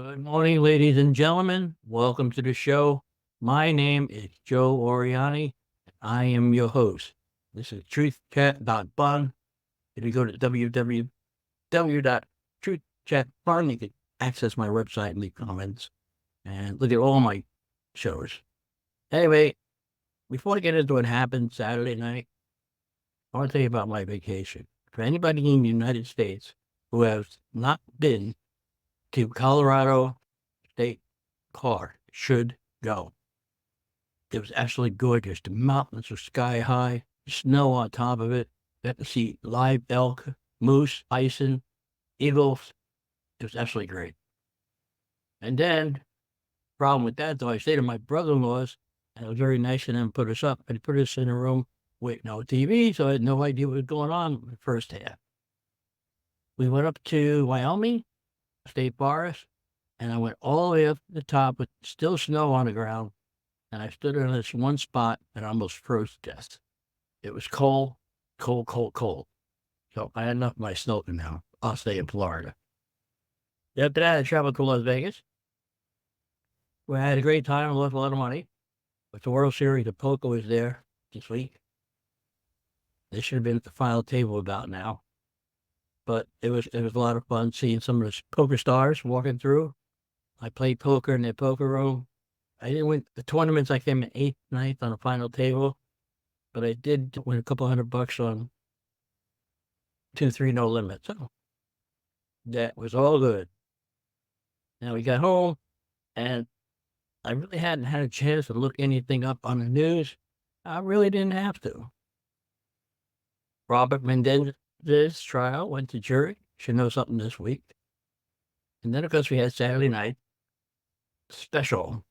Good morning, ladies and gentlemen. Welcome to the show. My name is Joe Oriani. I am your host. This is truthchat.fun. If you go to www.truthchat.fun, you can access my website and leave comments and look at all my shows. Anyway, before I get into what happened Saturday night, I want to tell you about my vacation. For anybody in the United States who has not been to Colorado State Park, should go. It was absolutely gorgeous. The mountains were sky high, snow on top of it. Got to see live elk, moose, bison, eagles. It was absolutely great. And then, problem with that though, I stayed at my brother-in-law's, and it was very nice of them to put us up and put us in a room with no TV, so I had no idea what was going on in the first half. We went up to Wyoming State Forest, and I went all the way up to the top with still snow on the ground, and I stood in this one spot and almost froze to death. It was cold, cold, cold, cold. So I had enough of my snow now. I'll stay in Florida. After that, I traveled to Las Vegas, where I had a great time and lost a lot of money. But the World Series of Poker was there this week. They should have been at the final table about now. But it was a lot of fun seeing some of the poker stars walking through. I played poker in their poker room. I didn't win the tournaments. I came in 8th, 9th on the final table, but I did win a couple $100 on 2-3 no limit. So that was all good. Now we got home, and I really hadn't had a chance to look anything up on the news. I really didn't have to. Robert Mendez's trial went to jury. Should know something this week. And then, of course, we had Saturday night special.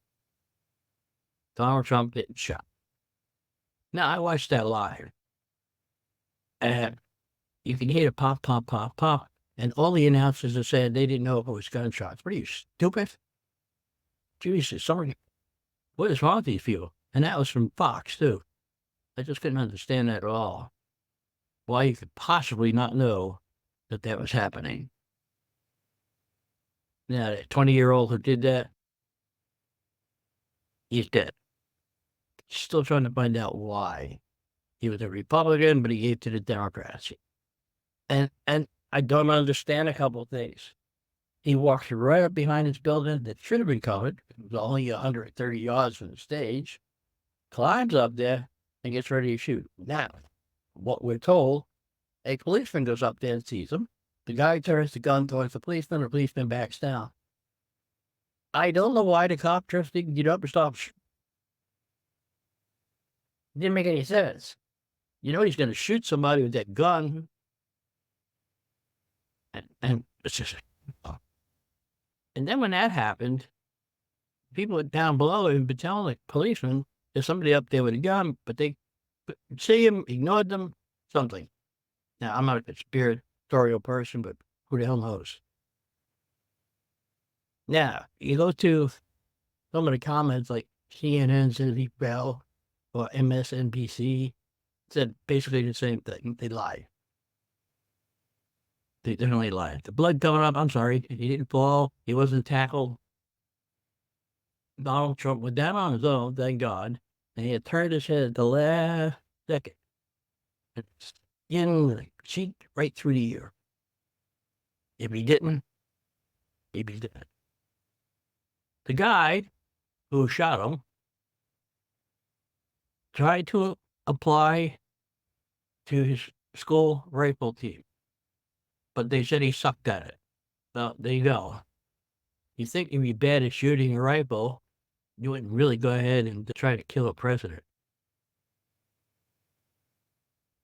Donald Trump getting shot. Now, I watched that live, and you can hear the pop, pop, pop, pop, and all the announcers are saying they didn't know if it was gunshots. What are you, stupid? Jesus, somebody, what is wrong with these people? And that was from Fox, too. I just couldn't understand that at all. Why you could possibly not know that that was happening. Now, that 20-year-old who did that, he's dead. Still trying to find out why. He was a Republican, but he gave to the Democrats. And I don't understand a couple of things. He walks right up behind his building that should have been covered. It was only 130 yards from the stage. Climbs up there and gets ready to shoot. Now, what we're told, a policeman goes up there and sees him. The guy turns the gun towards the policeman backs down. I don't know why the cop just didn't get up and stop. It didn't make any sense. You know he's going to shoot somebody with that gun. And it's just... And then when that happened, people down below have been telling the policeman there's somebody up there with a gun, but they see him, ignored them, something. Now, I'm not a conspiratorial person, but who the hell knows? Now, you go to some of the comments like CNN says he fell, or MSNBC said basically the same thing. They lied. They definitely lied. The blood coming up, I'm sorry, he didn't fall. He wasn't tackled. Donald Trump went down on his own, thank God. And he had turned his head at the last second. And in the cheek right through the ear. If he didn't, he'd be dead. The guy who shot him tried to apply to his school rifle team, but they said he sucked at it. Well, there you go. You think you'd be bad at shooting a rifle, you wouldn't really go ahead and try to kill a president.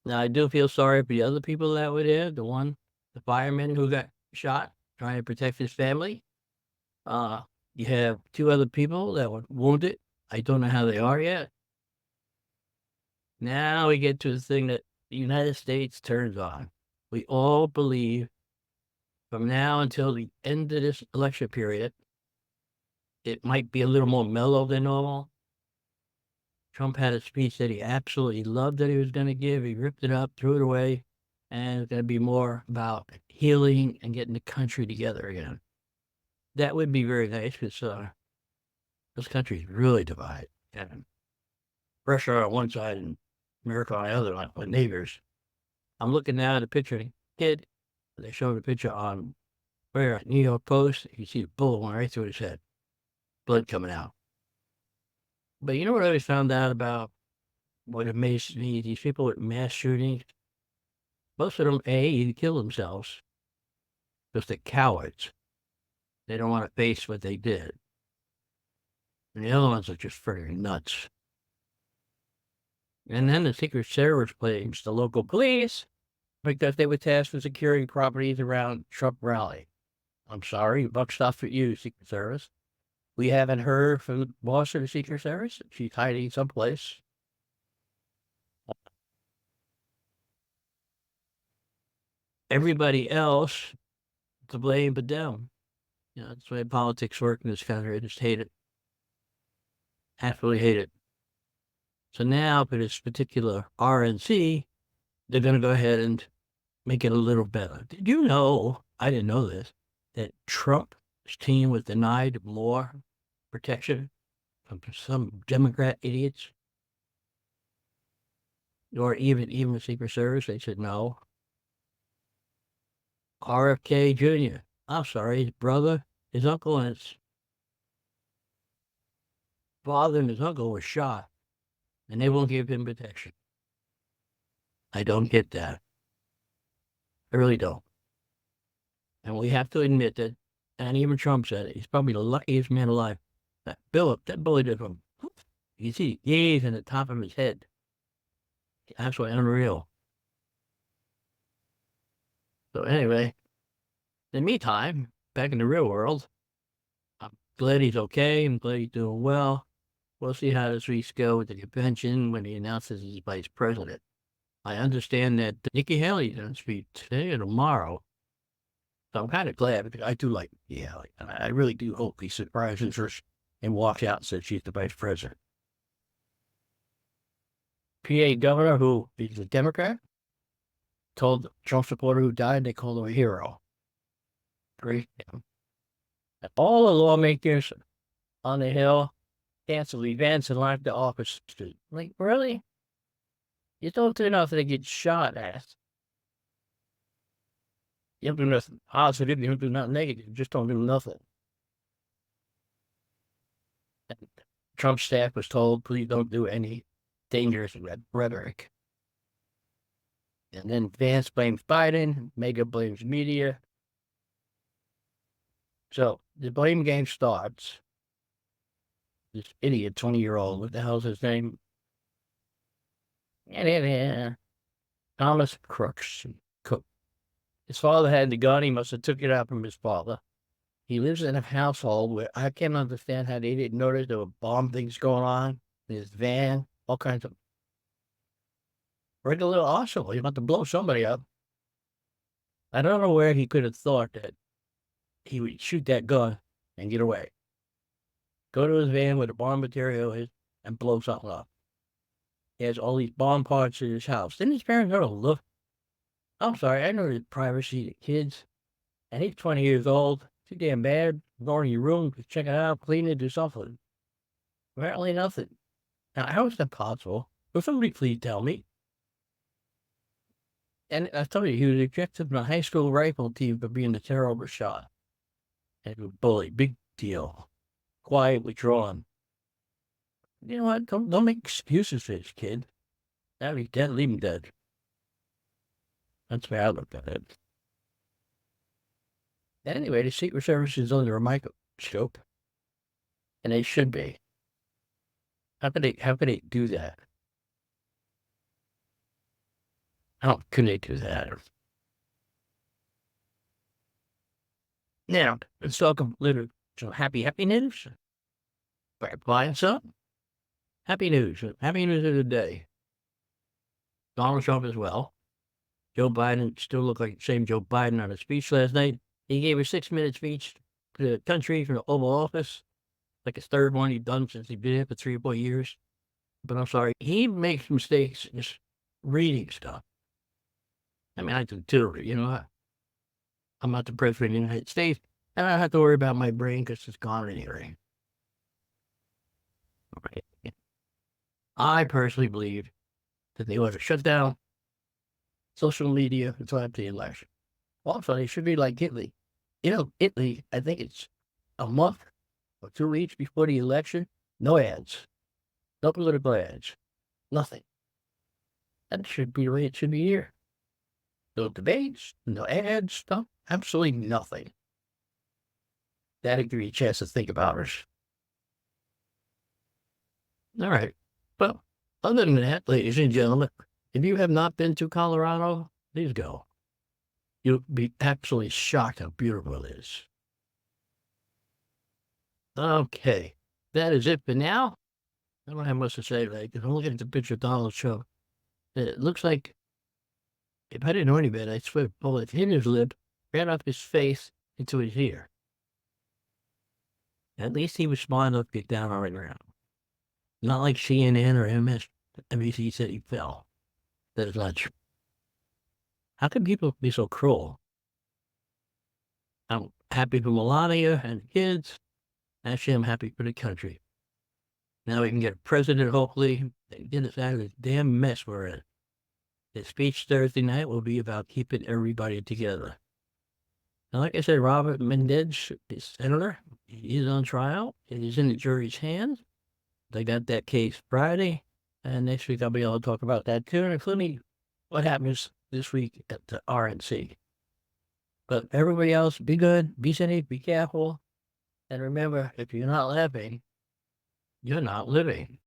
Now, I do feel sorry for the other people that were there. The fireman who got shot trying to protect his family. You have 2 other people that were wounded. I don't know how they are yet. Now we get to the thing that the United States turns on. We all believe from now until the end of this election period, it might be a little more mellow than normal. Trump had a speech that he absolutely loved that he was going to give. He ripped it up, threw it away, and it's going to be more about healing and getting the country together again. That would be very nice because this country is really divided. And Russia on one side and America on the other, like my neighbors. I'm looking now at a picture of a kid. They showed a picture on where New York Post. You see a bullet went right through his head, blood coming out. But you know what I always found out about what amazed me? These people with mass shootings, most of them, either kill themselves because they're cowards. They don't want to face what they did. And the other ones are just freaking nuts. And then the Secret Service blames the local police because they were tasked with securing properties around Trump rally. I'm sorry, buck stuff at you, Secret Service. We haven't heard from the boss of the Secret Service. She's hiding someplace. Everybody else to blame but them. You know, that's the way politics work in this country. I just hate it. Absolutely hate it. So now for this particular RNC, they're going to go ahead and make it a little better. Did you know, I didn't know this, that Trump's team was denied more protection from some Democrat idiots? Or even the Secret Service, they said no. RFK Jr., I'm sorry, his brother, his uncle, and his father and his uncle were shot, and they won't give him protection. I don't get that. I really don't. And we have to admit that, and even Trump said it, he's probably the luckiest man alive. That bullet did him. You see gaze in the top of his head. Absolutely unreal. So anyway, in the meantime, back in the real world, I'm glad he's okay. I'm glad he's doing well. We'll see how this week's go with the convention when he announces he's vice president. I understand that Nikki Haley's going to speak today or tomorrow. So I'm kind of glad because I do like Nikki Haley. And I really do hope he surprises her and walks out and says she's the vice president. PA governor, who is a Democrat, told the Trump supporter who died they called him a hero. Great. And all the lawmakers on the Hill canceled events and locked the office. Like, really? You don't do nothing to get shot at. You don't do nothing positive, you don't do nothing negative, you just don't do nothing. And Trump's staff was told, please don't do any dangerous rhetoric. And then Vance blames Biden, Mega blames media. So the blame game starts. This idiot, 20-year-old, what the hell's his name? Thomas Crooks. Cook. His father had the gun. He must have took it out from his father. He lives in a household where I can't understand how they didn't notice there were bomb things going on in his van, all kinds of regular arsenal. He about to blow somebody up. I don't know where he could have thought that he would shoot that gun and get away. Go to his van where the bomb material is and blow something up. He has all these bomb parts in his house. Didn't his parents know to look? I'm sorry, I know the privacy of kids. And he's 20 years old. Too damn bad. Go in your room, check it out, clean it, do something. Apparently nothing. Now, how is that possible? Will somebody please tell me? And I told you, he was ejected from a high school rifle team for being a terrible shot. And he was a bully. Big deal. Quietly drawn. You know what? Don't make excuses for this kid. Now he's dead, leave him dead. That's the way I looked at it. Anyway, the Secret Service is under a microscope. And they should be. How could they do that? How could they do that? Now, let's talk a little some happy news. Buying some happy news. Happy news of the day. Donald Trump as well. Joe Biden still looked like the same Joe Biden on his speech last night. He gave a 6-minute speech to the country from the Oval Office, like his third one he'd done since he'd been here for 3 or 4 years. But I'm sorry, he makes mistakes just reading stuff. I mean, I do too, you know. I'm not the president of the United States, And I don't have to worry about my brain because it's gone anyway. Right. I personally believe that they ought to shut down social media until after the election. Also, they should be like Italy. Italy, I think it's a month or 2 weeks before the election, no ads, no political ads, nothing. That should be the way it should be here. No debates, no ads, no, absolutely nothing. That'll give you a chance to think about it. All right. Well, other than that, ladies and gentlemen, if you have not been to Colorado, please go. You'll be absolutely shocked how beautiful it is. Okay. That is it for now. I don't have much to say. Like, if I'm looking at the picture of Donald Trump, it looks like, if I didn't know any better, I swear a bullet hit his lip, ran off his face into his ear. At least he was smart enough to get down on the ground. Not like CNN or MSNBC said he fell. That is not true. How can people be so cruel? I'm happy for Melania and the kids. Actually, I'm happy for the country. Now we can get a president, hopefully, and get us out of this damn mess we're in. His speech Thursday night will be about keeping everybody together. Now, like I said, Robert Mendez, the senator, he is on trial. It is in the jury's hands. They got that case Friday, and next week I'll be able to talk about that too, including what happens this week at the RNC. But everybody else, be good, be safe, be careful, and remember, if you're not laughing, you're not living.